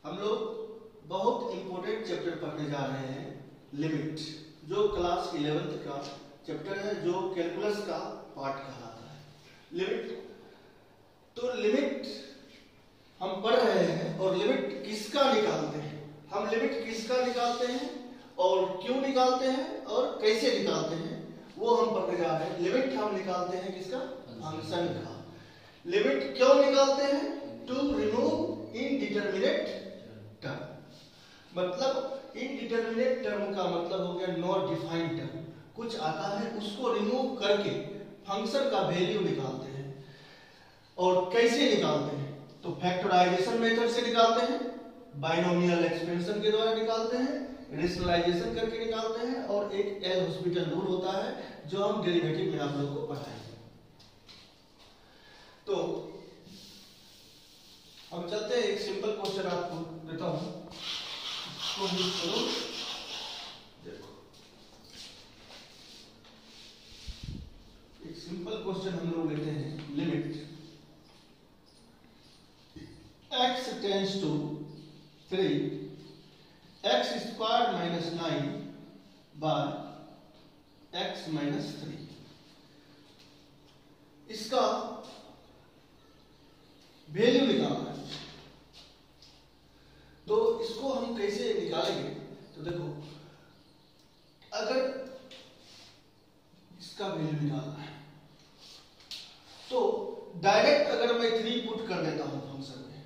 हम लोग बहुत इंपॉर्टेंट चैप्टर पढ़ने जा रहे हैं, लिमिट, जो क्लास 11th का चैप्टर है, जो कैलकुलस का पार्ट कहलाता है। लिमिट, तो लिमिट हम पढ़ रहे हैं और लिमिट किसका निकालते हैं, हम लिमिट किसका निकालते हैं और क्यों निकालते हैं और कैसे निकालते हैं, वो हम पढ़ने जा रहे हैं। लिमिट हम निकालते हैं किसका, फंक्शन का। लिमिट क्यों निकालते हैं, टू रिमूव इनडिटरमिनेट टर्म। मतलब इनडिटरमिनेट टर्म का मतलब हो गया नॉट डिफाइंड टर्म, कुछ आता है उसको रिमूव करके फंक्शन का वैल्यू निकालते हैं। और कैसे निकालते हैं, तो फैक्टराइजेशन मेथड से निकालते हैं, बाइनोमियल एक्सपेंशन के द्वारा निकालते हैं, रेशनलाइजेशन करके निकालते हैं, और एक एल हॉस्पिटल रूल होता है जो हम डेरिवेटिव में आप लोगों को पढ़ाएंगे। तो हम चलते हैं, एक सिंपल क्वेश्चन आपको देता हूं, इसको यूज करो। देखो, एक सिंपल क्वेश्चन हम लोग लेते हैं, limit x tends to 3 x square minus 9 by x minus 3। इसका वैल्यू निकालना है। तो इसको हम कैसे निकालेंगे, तो देखो, अगर इसका वैल्यू निकालना है तो डायरेक्ट अगर मैं 3 पुट कर देता हूं फंक्शन में,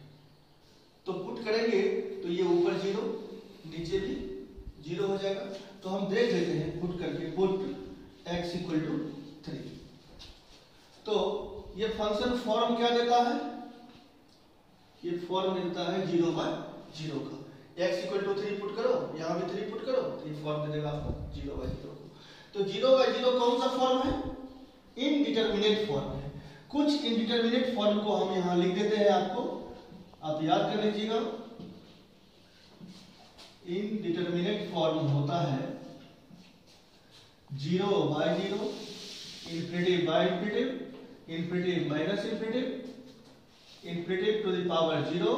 तो पुट करेंगे तो ये ऊपर 0 नीचे भी 0 हो जाएगा। तो हम देख लेते हैं पुट करके, पुट x इक्वल टू 3। तो ये फंक्शन फॉर्म क्या देता है, ये फॉर्म मिलता है 0 बाय 0 का। x इक्वल टू 3 पुट करो, यहाँ भी 3 पुट करो, तो ये फॉर्म दे देगा आपको 0 बाय 0 को। तो 0 बाय 0 कौन सा फॉर्म है, इनडिटरमिनेट फॉर्म है। कुछ इनडिटरमिनेट फॉर्म को हम यहाँ लिख देते हैं, आपको आप याद कर लीजिएगा। इनडिटरमिनेट फॉर्म होता है 0 by 0, infinity by infinity, infinity minus infinity, infinity to the power 0,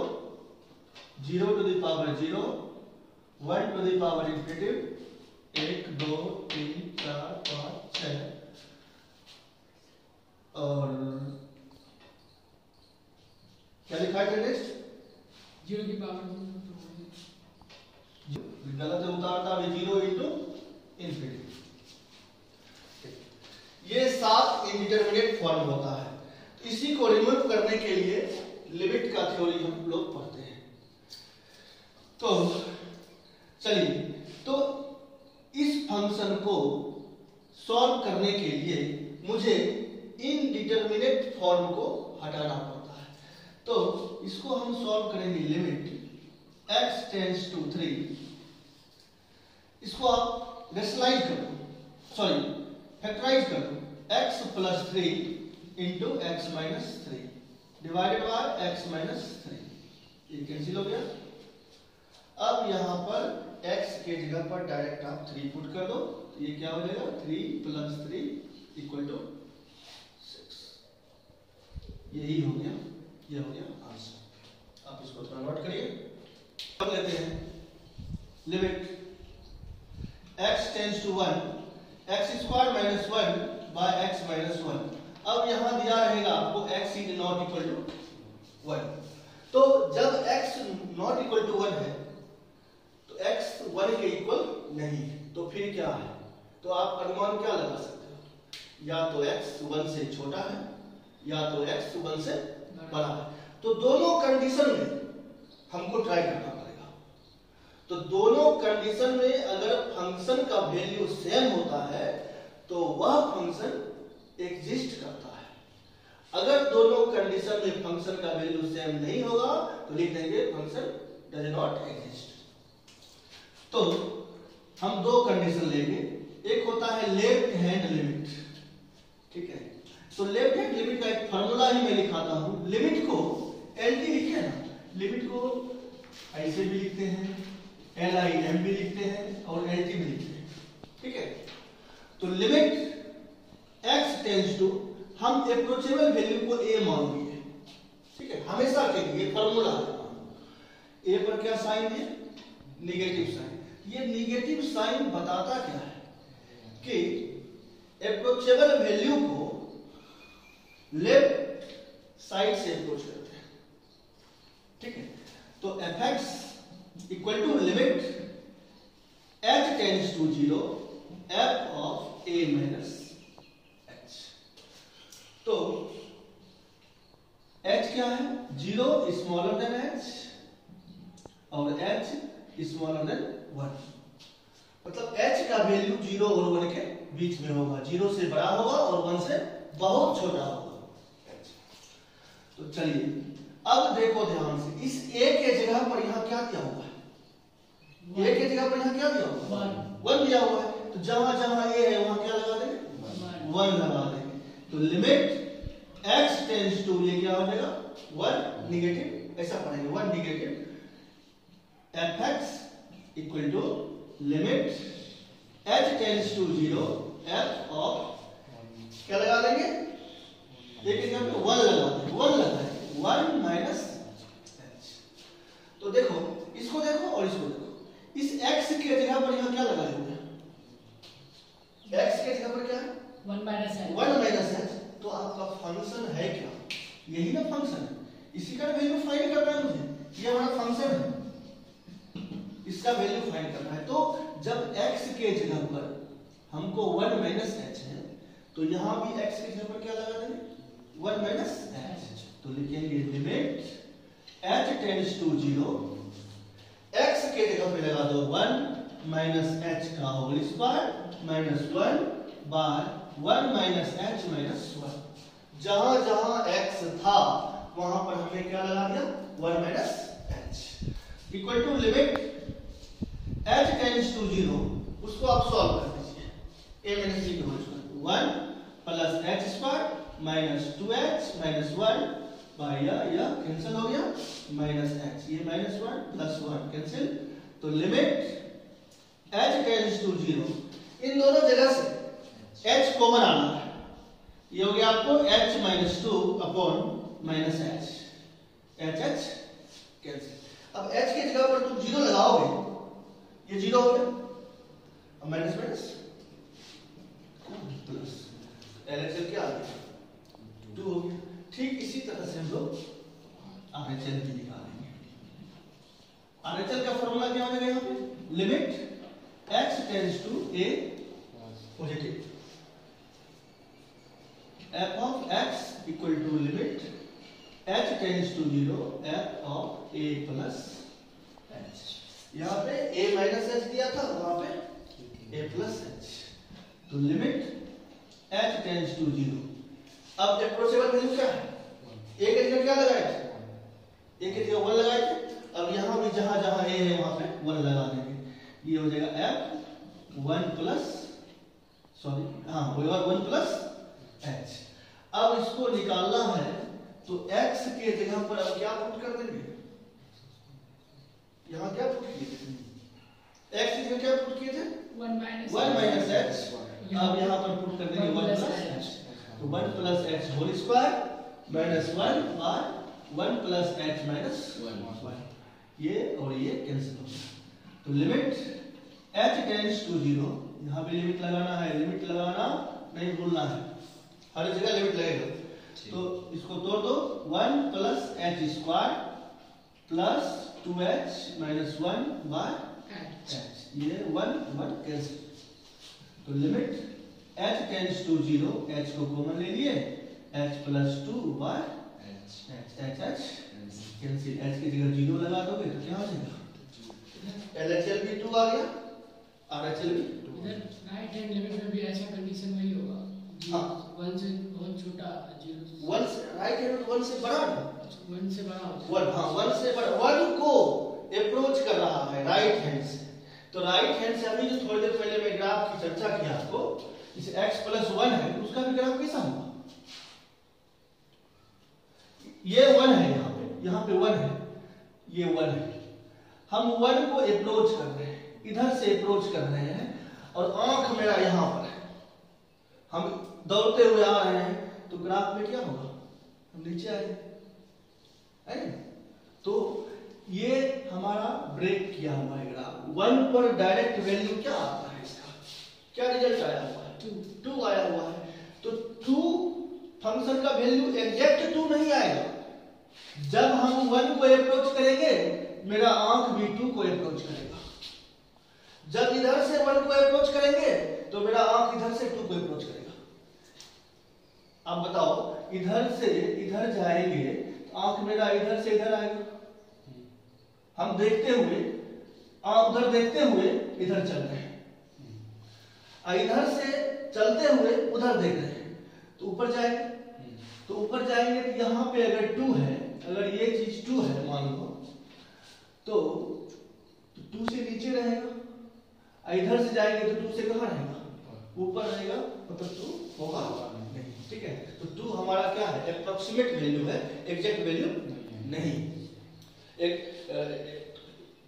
0 to the power 0, 1 to the power infinity, 1 2 3 4 5 6, और क्या लिखा है नेक्स्ट, 0 की पावर गलत है, उतारता है 0 इंटू इंफिनिटी। ये 7 इंडिटरमिनेट फॉर्म होता है। तो इसी को रिमूव करने के लिए लिमिट का थ्योरी हम लोग पढ़ते हैं। तो चलिए, तो इस फंक्शन को सॉल्व करने के लिए मुझे इनडिटरमिनेट फॉर्म को हटाना पड़ता है। तो इसको हम सॉल्व करेंगे, लिमिट x टेंड्स टू 3, इसको आप रेशनलाइज कर दो, सॉरी फैक्टराइज कर दो, x plus 3 into x minus 3 divided by x minus 3, ये कैंसिल हो गया। अब यहां पर x के जगह पर डायरेक्ट आप 3 पुट कर दो, तो ये क्या हो जाएगा, 3 प्लस 3 इक्वल टू 6। यही हो गया, ये हो गया आंसर। आप इसको थोड़ा नोट करिए। अब लेते हैं limit x tends to 1 x square minus 1 by x minus 1। अब यहां दिया रहेगा आपको x is not equal to 1। तो जब x नॉट इक्वल टू 1 है तो x 1 के इक्वल नहीं है, तो फिर क्या है, तो आप अनुमान क्या लगा सकते हो, या तो x 1 से छोटा है या तो x 1 से बड़ा है। तो दोनों कंडीशन में हमको ट्राई करना पड़ेगा। तो दोनों कंडीशन में अगर फंक्शन का वैल्यू सेम होता है तो वह फंक्शन एग्जिस्ट करता है। अगर दोनों कंडीशन में फंक्शन का वैल्यू सेम नहीं होगा तो लिख देंगे फंक्शन डज नॉट एग्जिस्ट। तो हम दो कंडीशन लेंगे, एक होता है लेफ्ट हैंड लिमिट, ठीक है। तो लेफ्ट हैंड लिमिट का एक फार्मूला ही मैं लिखाता हूं। लिमिट को एलटी लिखे ना, लिमिट को ऐसे भी लिखते हैं, LIM भी लिखते हैं और LT भी लिखते हैं, ठीक है। तो लिमिट x टेंड्स टू, हम अप्रोचेबल वैल्यू को a मान लिए, ठीक है, हमेशा के लिए फार्मूला है। ए पर क्या साइन है? Negative sign. ये निगेटिव साइन बताता क्या है कि अप्रोचेबल वैल्यू को लेफ्ट साइड से अप्रोच करते हैं। ठीक है, तो fx equal to limit h tends to 0 f of a minus h। तो h क्या है? 0 स्मॉलर देन h और h स्मॉलर देन 1। मतलब h का वैल्यू 0 और 1 के बीच में होगा, 0 से बड़ा होगा और 1 से बहुत छोटा होगा। तो चलिए अब देखो ध्यान से, इस a के जगह पर यहाँ क्या दिया हुआ है? a के जगह पर यहाँ क्या दिया हुआ है? 1 दिया हुआ है। तो जहां जहां a है वहां क्या लगा देंगे? 1 लगा देंगे। तो लिमिट x टेंड्स टू, ये क्या हो जाएगा? 1 निगेटिव, ऐसा पढ़ेंगे 1 negative fx equal to limit h tends to 0 f of, क्या लगा देंगे? एक जगह पे 1 लगा देंगे, 1 लगा देंगे 1 माइनस h। तो देखो, इसको देखो और इसको देखो, इस x के जगह पर यहाँ क्या लगाए हुए हैं? x के जगह पर क्या है? 1 माइनस h। 1 minus h। तो आपका फंक्शन है क्या? यही ना फंक्शन है, इसी का वैल्यू फाइंड करना है मुझे। ये हमारा फंक्शन है, इसका वैल्यू फाइंड करना है। तो जब x के जगह पर हमको 1 माइनस h है, तो यहाँ भी x के जगह पर क्या लगा देंगे? 1 माइनस h। तो लिखेंगे limit h tends to 0, x के जगह पे लगा दो 1 माइनस h का whole square minus 1 by 1 minus h minus 1। जहां जहां x था वहां पर हमने क्या लगा दिया? 1 minus h equal to limit h tends to 0, उसको आप सॉल्व कर दीजिए। a माइनस b का whole square 1 plus h square minus 2h minus 1 by यह कैंसिल हो गया माइनस h, ये माइनस 1 प्लस 1 कैंसिल। तो लिमिट h टेंड्स टू 0, इन दोनों जगह से h कॉमन आना है। ये हो गया आपको h minus 2 upon minus h, h cancel. अब h की जगह पर तुम 0 लगाओगे, ये 0 हो गया, अब माइनस माइनस प्लस, LHS क्या आ गया? 2 हो गया। ठीक इसी तरह से हम लोग RHL भी निकालेंगे। RHL का फॉर्मूला क्या होगा यहाँ पे? Limit x tends to a positive f of x equal to limit h tends to 0 f of a plus h। यहाँ पे a माइनस h दिया था, वहां पे a प्लस h। तो लिमिट h टेंड्स टू 0। अब अप्रोचेबल वैल्यू क्या है? a के जगह क्या लगाए थे? a के जगह 1 लगाए थे। अब यहाँ भी जहां जहां a है वहां पे 1 लगा देंगे। ये हो जाएगा f 1 प्लस, सॉरी हाँ होगा 1 प्लस h। अब इसको निकालना है तो x के जगह पर अब क्या पुट कर देंगे? यहाँ क्या पुट किए थे? x की जगह क्या पुट किए थे? 1 माइनस h। अब यहाँ पर पुट कर देंगे 1 प्लस h। तो 1 plus h whole square minus 1 by 1 plus h minus 1। ये और ये कैंसिल हो गया। तो लिमिट h टेंड्स टू 0, यहाँ पे लिमिट लगाना है, लिमिट लगाना नहीं भूलना है, हर जगह लिमिट लगेगा। तो इसको तोड़ दो, 1 plus h square plus 2h minus 1 by h, ये 1 कैंसिल। तो limit h tends to 0, h को कॉमन ले लिए, h plus 2 by h cancel. h की जगह 0 लगा दोगे तो क्या हो जाएगा? LHL भी 2 आ गया, RHL भी 2। इधर राइट हैंड लिमिट में भी ऐसा कंडीशन वही होगा। हाँ, 1 से बहुत छोटा, 0 से 1 से राइट हैंड 1 से बड़ा है, 1 से बड़ा होता है। 1 हाँ 1 से बड़ा, 1 को अप्रोच कर रहा है राइट हैंड से। तो राइट हैंड से अभी जो थोड़ी देर पहले मैं ग्राफ की चर्चा किया आपको, इस x प्लस 1 है, उसका भी ग्राफ कैसा होगा? ये 1 है, यहाँ पे 1 है, ये 1 है। हम 1 को अप्रोच कर रहे हैं, इधर से अप्रोच कर रहे हैं और आंख मेरा यहाँ पर है, हम दौड़ते हुए आ रहे हैं, तो ग्राफ में क्या होगा? हम नीचे आएंगे, है ना? तो ये हमारा हमारा ब्रेक किया हुआ है ग्राफ 1 पर डायरेक्ट वैल्यू क्या आता है, इसका क्या रिजल्ट आया हुआ है, 2 आया हुआ है। तो 2 फंक्शन का वैल्यू एग्जैक्ट 2 नहीं आएगा। जब हम 1 को अप्रोच करेंगे मेरा आंख भी 2 को अप्रोच करेगा। जब इधर से 1 को अप्रोच करेंगे तो मेरा आंख इधर से 2 को अप्रोच करेगा। अब बताओ, इधर से इधर जाएंगे तो आंख मेरा इधर से इधर आएगा। हम देखते हुए उधर देखते हुए इधर चल रहे हैं, इधर से चलते हुए उधर देख रहे हैं, तो ऊपर जाएंगे। तो ऊपर जाएंगे तो यहाँ पे अगर 2 है, अगर ये चीज 2 है मान लो, तो 2 से नीचे रहेगा। इधर से जाएंगे तो 2 से कहाँ रहेगा, ऊपर रहेगा, मतलब 2 होगा नहीं। ठीक है, तो 2 हमारा क्या है, अप्रोक्सीमेट वैल्यू है, एग्जैक्ट वैल्यू नहीं।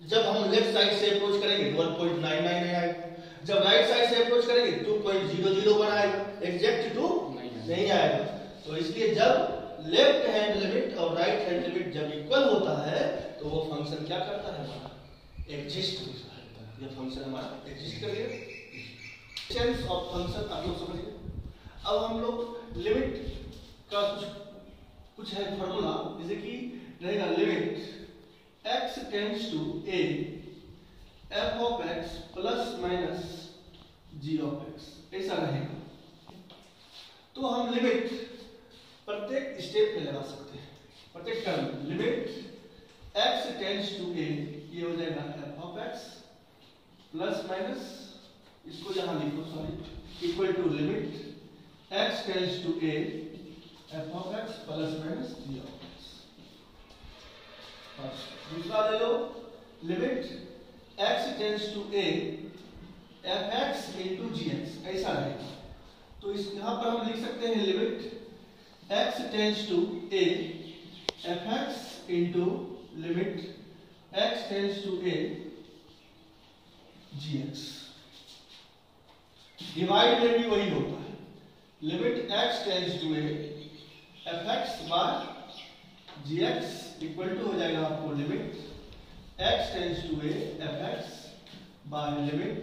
जब हम लेफ्ट साइड से अप्रोच करेंगे 1.999 आएगा, जब राइट साइड से अप्रोच करेंगे 2.001 आएगा, एग्जैक्ट 2 नहीं आएगा। तो इसलिए जब लेफ्ट हैंड लिमिट और राइट हैंड लिमिट जब इक्वल होता है तो वो फंक्शन क्या करता है, हमारा एग्जिस्ट होता है। ये फंक्शन हमारा एग्जिस्ट करेगा। सेंस ऑफ फंक्शन आप लोग समझिए। अब हम लोग लिमिट का कुछ है फॉर्मूला, जैसे कि रहेगा limit x tends to a f of x plus minus g of x, ऐसा रहेगा। तो हम लिमिट प्रत्येक स्टेप में लगा सकते हैं, प्रत्येक term. Limit x tends to a, ये हो जाएगा f of x plus minus, इसको यहां लिखो sorry, equal to limit x tends to a f of x plus minus g of x। दूसरा ले लो, limit x tends to a f x into g x, ऐसा रहेगा। तो इस यहां पर हम लिख सकते हैं limit x tends to a f x into limit x tends to a g x. Divide में भी वही होता है, limit x tends to a f x by g x equal to हो जाएगा आपको limit x tends to a f x by limit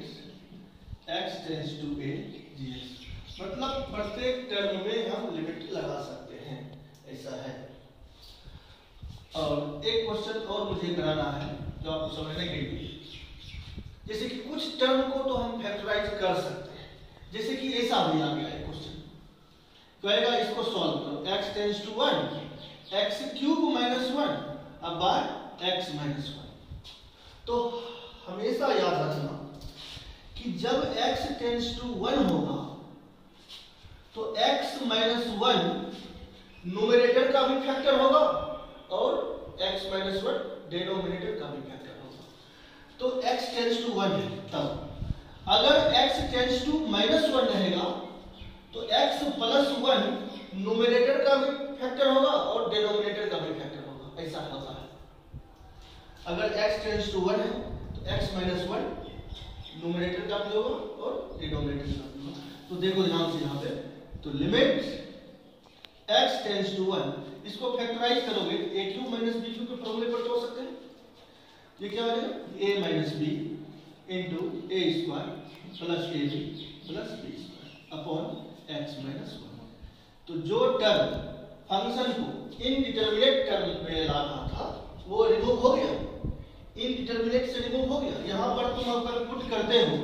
x tends to a g x. मतलब प्रत्येक टर्म में हम लिमिट लगा सकते हैं, ऐसा है। और एक क्वेश्चन और मुझे कराना है जो आपको समझने के लिए, जैसे कि कुछ टर्म को तो हम फैक्टराइज कर सकते हैं, जैसे कि ऐसा भी आ गया है क्वेश्चन, कहेगा इसको सॉल्व करो, x tends to 1 x cube minus 1 अब बाय x माइनस 1। तो हमेशा याद रखना कि जब x टेंड्स टू 1 होगा तो x माइनस 1 न्यूमरेटर का भी फैक्टर होगा और x माइनस 1 डिनोमिनेटर का भी फैक्टर होगा। तो x टेंड्स टू 1 है, तब अगर x टेंड्स टू माइनस 1 रहेगा तो x प्लस 1 न्यूमरेटर का भी फैक्टर होगा और डिनोमिनेटर का भी फैक्टर होगा, ऐसा होता है। अगर x टेंड्स टू 1 है तो x माइनस 1 न्यूमरेटर का भी होगा और डिनोमिनेटर का भी होगा। तो देखो ध्यान से यहाँ पे, तो लिमिट x टेंड्स टू 1, इसको फैक्टराइज करोगे a cube minus b cube के फॉर्मूले पर तोड़ सकते हैं। ये क्या हो जाएगा, a minus b into a square plus ab plus b square upon x minus 1। तो जो टर्म फंक्शन को इनडिटरमिनेट टर्म में लाना था वो रिमूव हो गया, इनडिटरमिनेट से रिमूव हो गया। यहां पर तुम अगर पुट करते हो,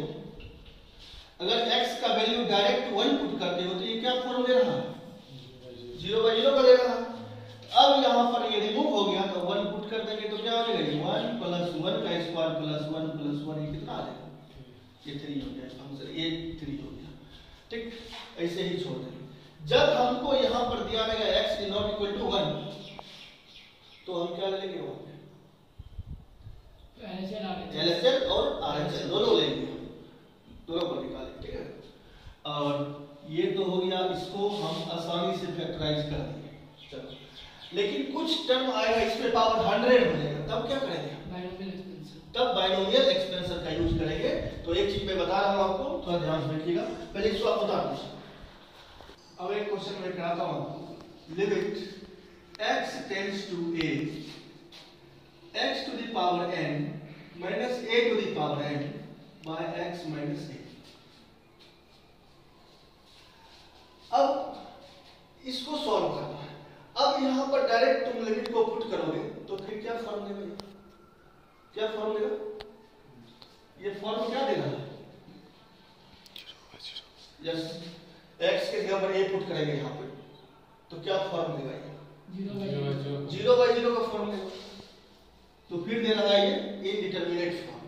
अगर x का वैल्यू डायरेक्ट 1 पुट करते हो तो ये क्या फॉर्म ले रहा है, 0/0 का ले रहा है। अब यहां पर ये रिमूव हो गया तो 1 पुट कर देंगे तो क्या हो जाएगा, 1 प्लस 1 का स्क्वायर प्लस 1 प्लस 1, ये कितना आ जाएगा, ये 3 हो गया फंक्शन, ये 3 हो गया। ठीक, ऐसे ही छोड़ देंगे। जब हमको यहां पर दिया रहेगा x is not equal to 1 तो हम क्या लेंगे, LHS और RHS दोनों लेंगे, दोनों को निकालेंगे। ठीक है, और ये तो हो गया, इसको हम आसानी से फैक्टराइज कर देंगे। चलो, लेकिन कुछ टर्म आएगा इसमें पावर 100 हो जाएगा, तब क्या करेंगे, तब बाइनोमियल एक्सपेंशन का यूज करेंगे। तो एक चीज मैं बता रहा हूं आपको, थोड़ा ध्यान से रखिएगा, पहले इसको आप बता दीजिए। अब एक क्वेश्चन मैं कराता हूं, limit x tends to a x to the power n minus a to the power n by x minus a। अब इसको सॉल्व करना है। अब यहां पर डायरेक्ट तुम लिमिट को पुट करोगे तो फिर क्या फॉर्म लेगा, क्या फॉर्म लेगा, ये फॉर्म क्या देगा, यस x के जगह पर a पुट करेंगे यहां पे तो क्या फॉर्म लेगा, ये 0/0 का फॉर्म लेगा। तो फिर दे रहा है ये इनडिटरमिनेट फॉर्म।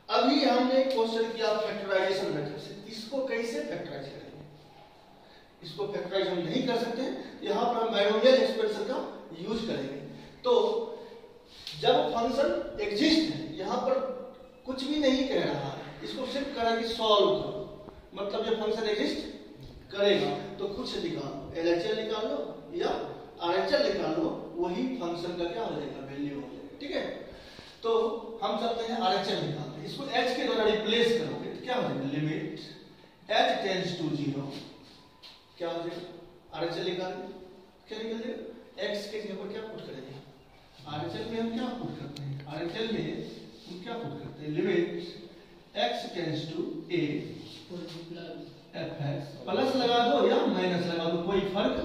अभी हमने क्वेश्चन किया फैक्टराइजेशन मेथड से, इसको कैसे फैक्टराइज करेंगे, इसको फैक्टराइज हम नहीं कर सकते, यहां पर हम बाइनोमियल एक्सप्रेशन का यूज करेंगे। तो जब फंक्शन एग्जिस्ट है, यहां पर कुछ भी नहीं कह रहा है, इसको सिर्फ कह रहा है कि सॉल्व करो, मतलब जब फंक्शन एग्जिस्ट करेगा तो कुछ निकालो, एलएचएल निकाल लो या आरएचएल निकाल लो, वही फंक्शन का क्या हो जाएगा, वैल्यू हो जाएगा। ठीक है, तो हम चलते हैं आरएचएल निकालते, इसको h के द्वारा रिप्लेस करोगे तो क्या हो जाएगा, लिमिट h टेंड्स टू 0 क्या हो जाएगा, आरएचएल निकालेंगे, क्या निकल जाएगा, x के जगह पर क्या पुट करेंगे, आरएचएल में हम क्या पुट करते हैं, आरएचएल में हम क्या पुट करते हैं, limit x tends to a fx, plus लगा दो या माइनस लगा दो, कोई फर्क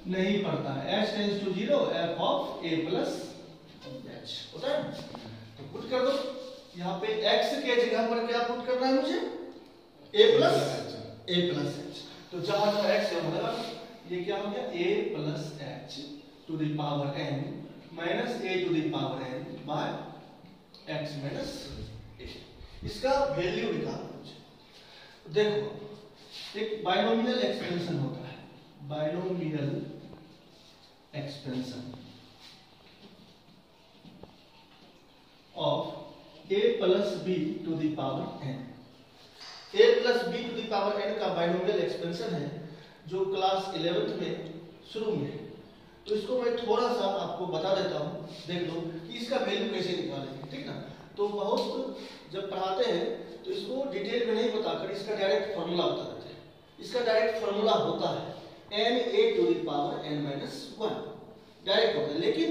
नहीं पड़ता है, h tends to 0 f of a plus h होता है। तो पुट कर दो, यहाँ पे x के जगह पर क्या पुट करना है मुझे, a प्लस h, तो जहां जहां x है वहां ये क्या हो गया, a plus h to the power n minus a to the power n by x minus a, इसका वैल्यू निकालना मुझे। देखो एक बाइनोमियल एक्सपेंशन होता है, binomial expansion of a plus b to the power n, a plus b to the power n का binomial expansion है जो क्लास 11th में शुरू में है। तो इसको मैं थोड़ा सा आपको बता देता हूँ, देख लो कि इसका वैल्यू कैसे निकालेंगे, ठीक ना। तो बहुत जब पढ़ाते हैं तो इसको डिटेल में नहीं बताकर इसका डायरेक्ट फॉर्मूला बता देते हैं। इसका डायरेक्ट फॉर्मूला होता है na to the power n minus 1, direct होता है, लेकिन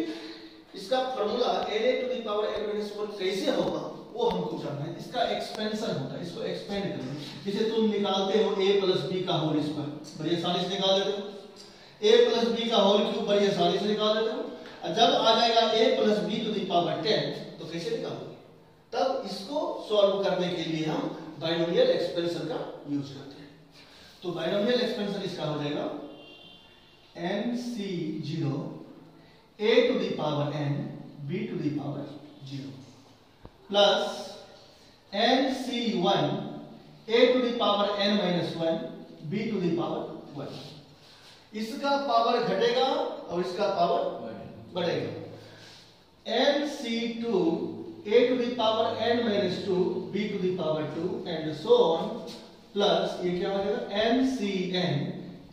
इसका formula na to the power n minus 1 कैसे होगा वो हमको जानना है। इसका एक्सपेंशन होता है, इसको एक्सपेंड करें, जैसे तुम निकालते हो a प्लस b का होल स्क्वायर, बड़ी आसानी से निकाल देते हो, a प्लस b का होल क्यूब बड़ी आसानी से निकाल देते हो, और जब आ जाएगा a plus b to the power 10 तो कैसे निकालोगे, तब इसको सॉल्व करने के लिए हम बाइनोमियल एक्सपेंशन का यूज करते हैं। तो बाइनोमियल एक्सपेंशन इसका हो जाएगा nc0 a to the power n b to the power 0 plus nc1 a to the power n minus 1 b to the power 1, इसका पावर घटेगा और इसका पावर बढ़ेगा, nc2 a to the power n minus 2 b to the power 2 and so on, plus ये क्या हो जाएगा ncn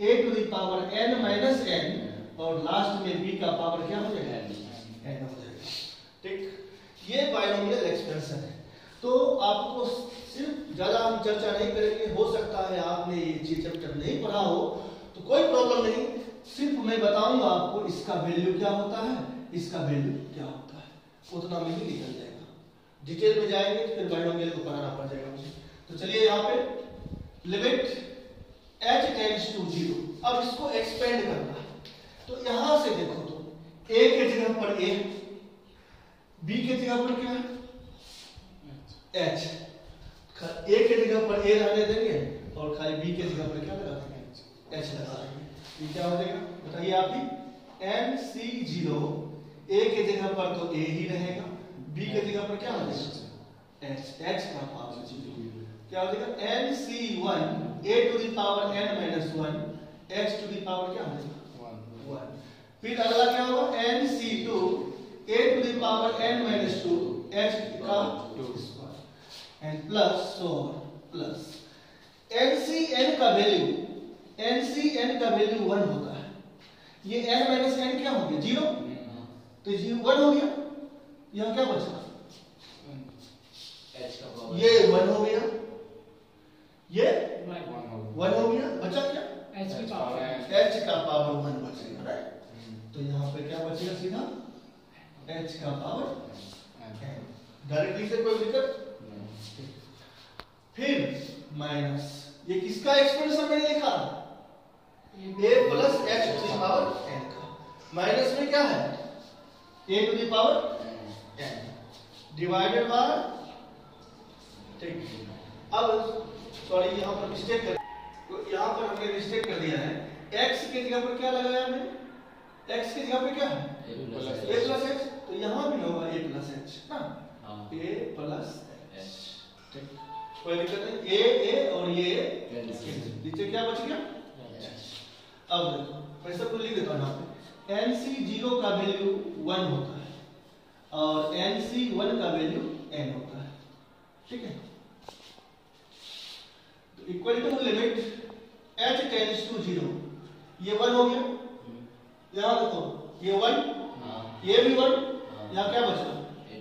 a to the power n minus n और लास्ट में b का पावर क्या हो जाएगा, n हो जाएगा। ठीक, ये बाइनोमियल एक्सपेंशन है। तो आपको सिर्फ ज्यादा हम चर्चा नहीं करेंगे, हो सकता है आपने ये चीज चैप्टर नहीं पढ़ा हो तो कोई प्रॉब्लम नहीं, सिर्फ मैं बताऊंगा आपको इसका वैल्यू क्या होता है, इसका वैल्यू क्या होता है, उतना में ही निकल जाएगा। डिटेल में जाएंगे तो फिर बाइनोमियल को पढ़ाना पड़ जाएगा मुझे। तो चलिए यहाँ पे लिमिट h टेंड्स टू 0, अब इसको एक्सपेंड करना है। तो यहां से देखो तो a के जगह पर a, b के जगह पर क्या है h, a के जगह पर a रहने देंगे और खाली b के जगह पर क्या लगा देंगे, h लगा देंगे। ये क्या हो जाएगा बताइए आप ही, nc0 a के जगह पर तो a ही रहेगा, b के जगह पर क्या हो जाएगा h का पावर 0, क्या हो जाएगा nc1 a to the power n minus 1 h to the power क्या हो जाएगा 1। फिर अगला क्या होगा nc2 a to the power n minus 2 h का square and plus so plus ncn का वैल्यू, ncn का वैल्यू 1 होता है, ये n माइनस n क्या हो गया 0, तो 1 हो गया, यहां क्या बचा ये 1 हो गया, ये 1 हो गया, बचा क्या h का पावर 1 बचेगा, राइट। तो यहाँ पे क्या बचेगा सीधा h का पावर डायरेक्टली से कोई दिक्कत नहीं। फिर माइनस ये किसका एक्सप्रेशन मैंने लिखा a plus h to the power n का, माइनस में क्या है a to the power n divided by, ठीक। अब सॉरी यहाँ पर मिस्टेक कर, तो यहाँ पर हमने मिस्टेक कर दिया है, x के जगह पर क्या लगाया हमने, x की जगह पे क्या है a प्लस h, तो यहाँ भी होगा a प्लस h ना, a प्लस h, ठीक, कोई दिक्कत नहीं। a और ये नीचे क्या बच गया। अब देखो मैं सब कुछ लिख देता हूँ यहाँ पे, NC0 का वैल्यू 1 होता है और NC1 का वैल्यू n होता है, ठीक है। तो equal to limit h tends to 0, ये 1 हो गया, यहाँ देखो ये 1, ये भी 1, यहाँ क्या बचा a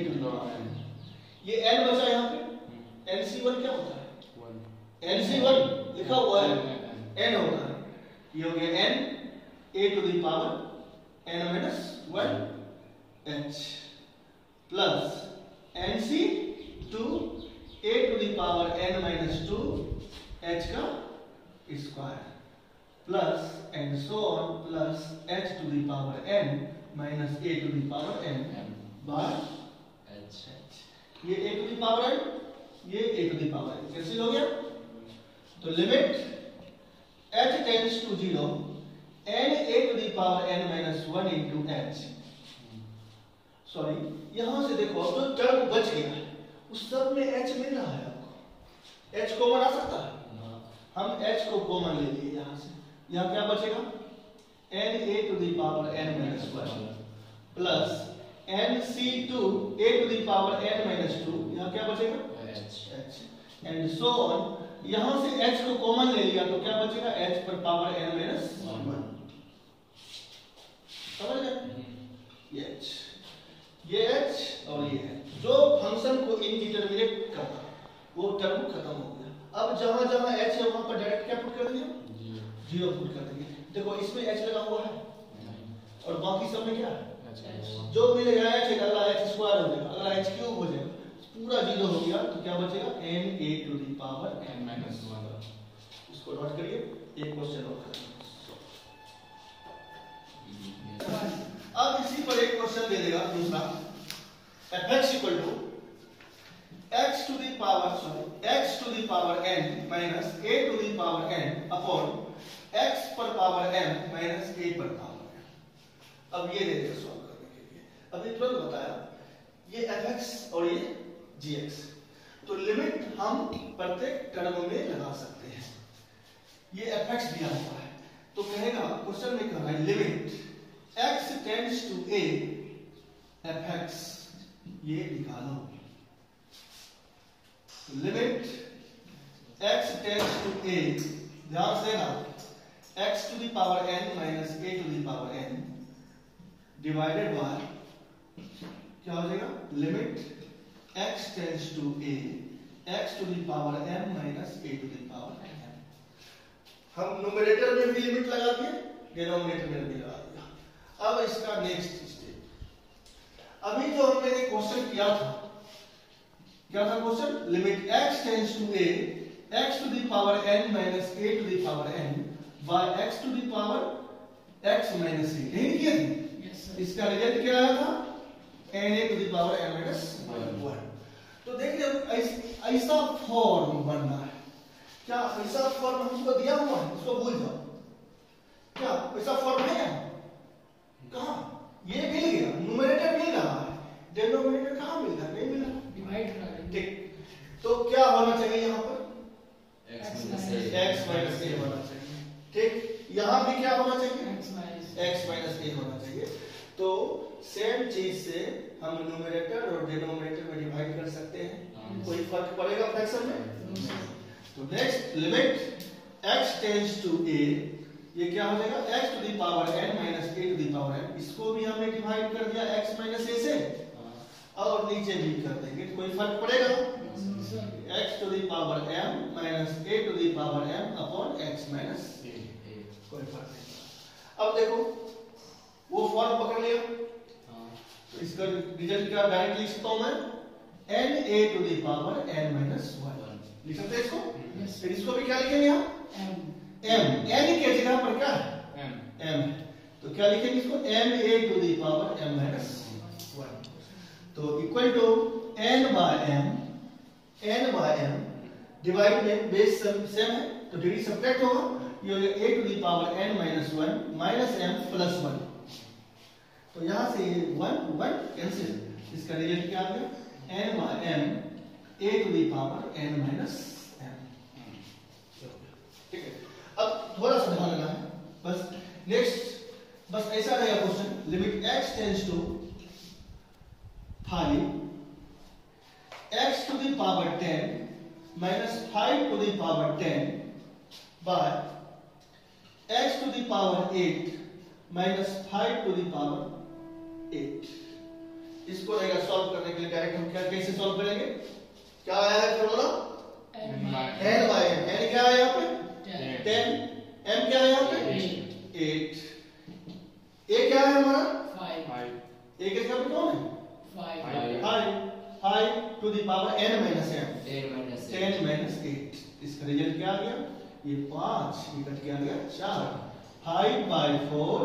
to the power n, ये n बचा यहाँ पे, NC1 क्या होता है NC1 लिखा हुआ है n होता है, ये हो गया n a to the power n minus 1 h plus NC2 a to the power n minus 2 h का square plus and so on plus h to the power n minus a to the power n by h, ये a to the power n, ये a to the power n cancel हो गया। तो limit h tends to 0 n a to the power n minus 1 into h, sorry यहां से देखो जो term बच गया है उस सब में h मिल रहा है आपको, h कॉमन आ सकता है, हम h को कॉमन ले लिए यहां से, यहां क्या बचेगा n a to the power n minus 1 plus NC2 a to the power n minus 2, यहां क्या बचेगा h एंड सो ऑन, यहां से h को कॉमन ले लिया तो क्या बचेगा h पर पावर n माइनस 1, समझ गए, ये h, ये h और ये h, जो फंक्शन को इनडिटरमिनेट करता वो टर्म खत्म हो गया। अब जहां जहां h है वहां पर डायरेक्ट क्या पुट कर देंगे 0 पुट कर देंगे, देखो इसमें h लगा हुआ है और बाकी सब में क्या है जो मिलेगा h, अगला h स्क्वायर हो जाएगा, अगला h क्यूब हो जाएगा, पूरा 0 हो गया तो क्या बचेगा n a to the power n minus 1, इसको नोट करिए, एक क्वेश्चन और करेंगे। अब इसी पर एक क्वेश्चन दे देगा दूसरा, fx equal to x to the power x to the power n minus a to the power n upon x पर पावर n माइनस a पर पावर n। अब ये दे देगा सॉल्व करने के लिए, अभी तुरंत बताया ये fx और ये gx, तो लिमिट हम प्रत्येक टर्म में लगा सकते हैं। ये fx दिया हुआ है तो कहेगा क्वेश्चन में कह रहा है limit x tends to a fx, ये निकालो, limit x tends to a, ध्यान से ना, x to the power n minus a to the power n divided by क्या हो जाएगा limit x tends to a x to the power m minus a to the power n। हम numerator में भी limit लगा दिए, denominator में भी लगा दिया। अब इसका नेक्स्ट स्टेप, अभी जो हमने एक क्वेश्चन किया था, क्या था question, limit x tends to a x to the power n minus a to the power n by x to the power x minus a, यही किया था। इसका रिजल्ट क्या आया था n a to the power n minus 1। तो देखिए ऐसा फॉर्म बनना है, क्या ऐसा फॉर्म हमको दिया हुआ है, उसको भूल जाओ, क्या ऐसा फॉर्म है कहां, ये मिल गया, न्यूमरेटर मिल रहा है, डिनोमिनेटर कहां मिल रहा है, नहीं मिल रहा, डिवाइड कर रहे हैं, ठीक। तो क्या होना चाहिए यहाँ पर x माइनस a होना चाहिए, ठीक। यहाँ भी क्या होना चाहिए x माइनस a होना चाहिए। तो सेम चीज से हम न्यूमरेटर और डिनोमिनेटर में डिवाइड कर सकते हैं, कोई फर्क पड़ेगा फ्रैक्शन में। तो next limit x tends to a, ये क्या हो जाएगा x to the power n minus a to the power n, इसको भी हमने डिवाइड कर दिया x माइनस a से, और नीचे भी कर देंगे, कोई फर्क पड़ेगा, x to the power m minus a to the power m upon x minus a, कोई फर्क नहीं। अब देखो वो फॉर्म पकड़ लिया, तो इसका रिजल्ट क्या डायरेक्ट लिख सकता हूं मैं na to the power n minus 1 लिख सकते हैं इसको। फिर इसको भी क्या लिखेंगे हम m n की जगह पर क्या है m तो क्या लिखेंगे इसको na to the power m minus 1 तो equal to n by m divide में बेस सेम है तो डिग्री सब्ट्रैक्ट होगा ये हो गया a to the power n minus 1 minus m plus 1 तो यहां से ये 1 कैंसिल इसका रिजल्ट क्या आ गया n by m a to the power n minus m ठीक है। अब थोड़ा सा ध्यान देना है बस नेक्स्ट बस ऐसा रहेगा question limit x tends to 5 x to the power 10 minus 5 to the power 10 by x to the power 8 minus 5 to the power 8 इसको रहेगा सॉल्व करने के लिए डायरेक्ट हम क्या कैसे सॉल्व करेंगे क्या आया है formula n by m n क्या है यहाँ पे 10 m क्या है यहाँ पे 8 a क्या है हमारा 5 a के जगह पे कौन है 5 to the power n minus m 10 minus 8 इसका रिजल्ट क्या आ गया ये 5 ये कट के आ गया 4 5 by 4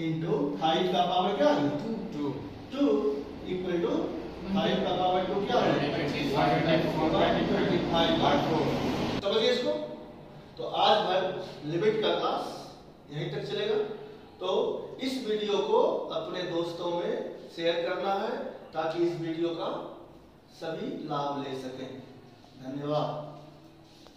into 5 का पावर क्या आ गया 2 इक्वल टू 5 का पावर 2 क्या है 25 by 4 समझिए इसको। तो आज भर लिमिट का क्लास यहीं तक चलेगा तो इस वीडियो को अपने दोस्तों में शेयर करना है ताकि इस वीडियो का सभी लाभ ले सकें। धन्यवाद।